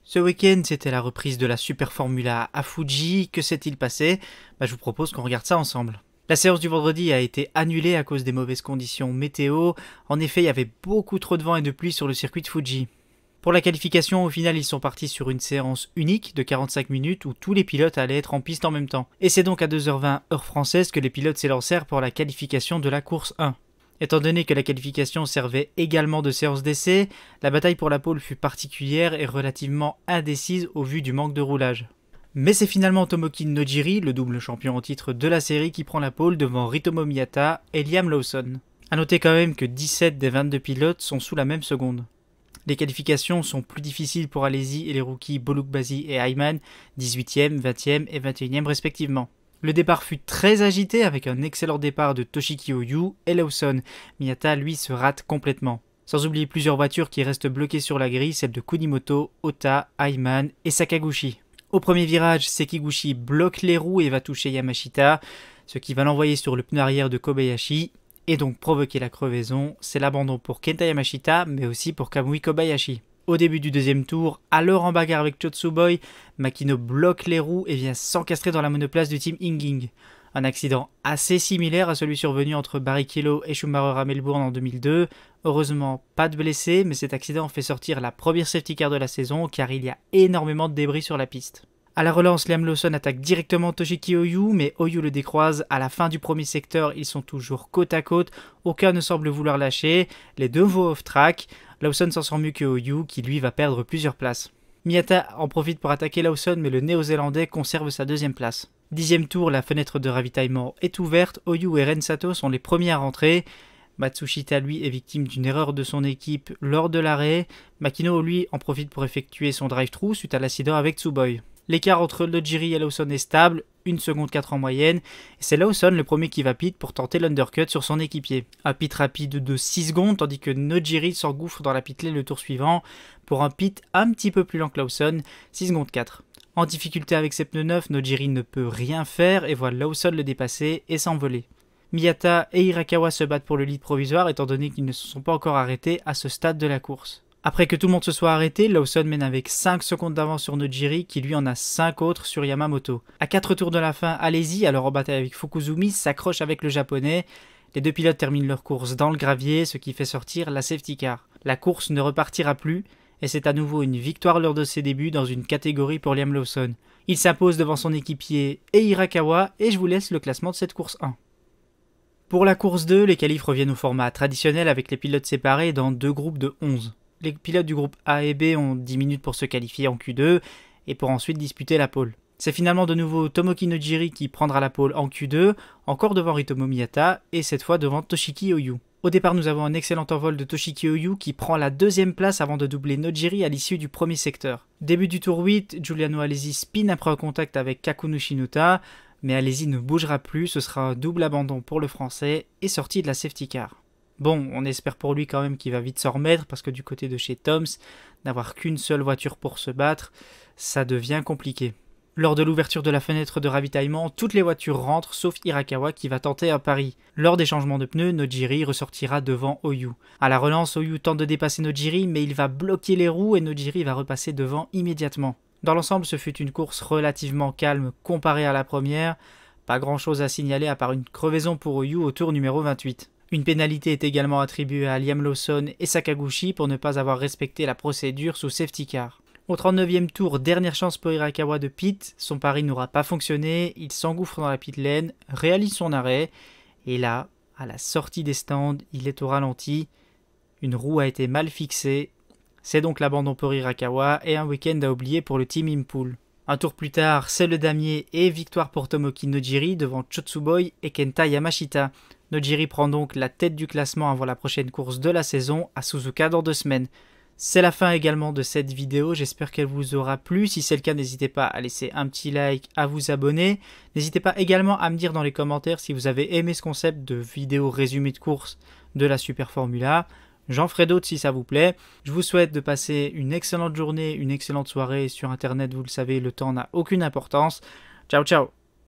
Ce week-end, c'était la reprise de la Super Formula à Fuji. Que s'est-il passé? Je vous propose qu'on regarde ça ensemble. La séance du vendredi a été annulée à cause des mauvaises conditions météo. En effet, il y avait beaucoup trop de vent et de pluie sur le circuit de Fuji. Pour la qualification, au final, ils sont partis sur une séance unique de 45 minutes où tous les pilotes allaient être en piste en même temps. Et c'est donc à 2h20 heure française que les pilotes s'élancèrent pour la qualification de la course 1. Étant donné que la qualification servait également de séance d'essai, la bataille pour la pole fut particulière et relativement indécise au vu du manque de roulage. Mais c'est finalement Tomoki Nojiri, le double champion en titre de la série, qui prend la pole devant Ritomo Miyata et Liam Lawson. A noter quand même que 17 des 22 pilotes sont sous la même seconde. Les qualifications sont plus difficiles pour Alesi et les rookies Boluk Basi et Ayman, 18e, 20e et 21e respectivement. Le départ fut très agité avec un excellent départ de Toshiki Oyu et Lawson. Miyata, lui, se rate complètement. Sans oublier plusieurs voitures qui restent bloquées sur la grille, celles de Kunimoto, Ota, Ayman et Sakaguchi. Au premier virage, Sekiguchi bloque les roues et va toucher Yamashita, ce qui va l'envoyer sur le pneu arrière de Kobayashi et donc provoquer la crevaison. C'est l'abandon pour Kenta Yamashita, mais aussi pour Kamui Kobayashi. Au début du deuxième tour, alors en bagarre avec Chotsuboy, Makino bloque les roues et vient s'encastrer dans la monoplace du team Inging. Un accident assez similaire à celui survenu entre Barrichello et Schumacher à Melbourne en 2002. Heureusement, pas de blessés, mais cet accident fait sortir la première safety car de la saison car il y a énormément de débris sur la piste. À la relance, Liam Lawson attaque directement Toshiki Oyu, mais Oyu le décroise. À la fin du premier secteur, ils sont toujours côte à côte. Aucun ne semble vouloir lâcher. Les deux vont off-track. Lawson s'en sort mieux que Oyu, qui lui va perdre plusieurs places. Miyata en profite pour attaquer Lawson, mais le néo-zélandais conserve sa deuxième place. 10e tour, la fenêtre de ravitaillement est ouverte. Oyu et Ren Sato sont les premiers à rentrer. Matsushita, lui, est victime d'une erreur de son équipe lors de l'arrêt. Makino, lui, en profite pour effectuer son drive-thru suite à l'accident avec Tsuboy. L'écart entre Nojiri et Lawson est stable, 1 seconde 4 en moyenne, et c'est Lawson le premier qui va pit pour tenter l'undercut sur son équipier. Un pit rapide de 6 secondes, tandis que Nojiri s'engouffre dans la pit lane le tour suivant pour un pit un petit peu plus lent que Lawson, 6 secondes 4. En difficulté avec ses pneus neufs, Nojiri ne peut rien faire et voit Lawson le dépasser et s'envoler. Miyata et Hirakawa se battent pour le lead provisoire étant donné qu'ils ne se sont pas encore arrêtés à ce stade de la course. Après que tout le monde se soit arrêté, Lawson mène avec 5 secondes d'avance sur Nojiri qui lui en a 5 autres sur Yamamoto. À 4 tours de la fin, Alesi, alors en bataille avec Fukuzumi, s'accroche avec le japonais. Les deux pilotes terminent leur course dans le gravier, ce qui fait sortir la safety car. La course ne repartira plus et c'est à nouveau une victoire lors de ses débuts dans une catégorie pour Liam Lawson. Il s'impose devant son équipier et Hirakawa et je vous laisse le classement de cette course 1. Pour la course 2, les qualifs reviennent au format traditionnel avec les pilotes séparés dans deux groupes de 11. Les pilotes du groupe A et B ont 10 minutes pour se qualifier en Q2 et pour ensuite disputer la pole. C'est finalement de nouveau Tomoki Nojiri qui prendra la pole en Q2, encore devant Ritomo Miyata et cette fois devant Toshiki Oyu. Au départ, nous avons un excellent envol de Toshiki Oyu qui prend la deuxième place avant de doubler Nojiri à l'issue du premier secteur. Début du tour 8, Giuliano Alesi spin après un contact avec Kakunu Shinuta, mais Alesi ne bougera plus, ce sera un double abandon pour le français et sortie de la safety car. Bon, on espère pour lui quand même qu'il va vite s'en remettre parce que du côté de chez Toms, n'avoir qu'une seule voiture pour se battre, ça devient compliqué. Lors de l'ouverture de la fenêtre de ravitaillement, toutes les voitures rentrent sauf Hirakawa qui va tenter un pari. Lors des changements de pneus, Nojiri ressortira devant Oyu. À la relance, Oyu tente de dépasser Nojiri mais il va bloquer les roues et Nojiri va repasser devant immédiatement. Dans l'ensemble, ce fut une course relativement calme comparée à la première. Pas grand chose à signaler à part une crevaison pour Oyu au tour numéro 28. Une pénalité est également attribuée à Liam Lawson et Sakaguchi pour ne pas avoir respecté la procédure sous safety car. Au 39e tour, dernière chance pour Hirakawa de pit, son pari n'aura pas fonctionné, il s'engouffre dans la pit lane, réalise son arrêt, et là, à la sortie des stands, il est au ralenti, une roue a été mal fixée, c'est donc l'abandon pour Hirakawa et un week-end à oublier pour le team Impool. Un tour plus tard, c'est le damier et victoire pour Tomoki Nojiri devant Chotsuboy et Kenta Yamashita. Nojiri prend donc la tête du classement avant la prochaine course de la saison à Suzuka dans 2 semaines. C'est la fin également de cette vidéo, j'espère qu'elle vous aura plu. Si c'est le cas, n'hésitez pas à laisser un petit like, à vous abonner. N'hésitez pas également à me dire dans les commentaires si vous avez aimé ce concept de vidéo résumé de course de la Super Formula. J'en ferai d'autres si ça vous plaît. Je vous souhaite de passer une excellente journée, une excellente soirée. Sur internet, vous le savez, le temps n'a aucune importance. Ciao ciao!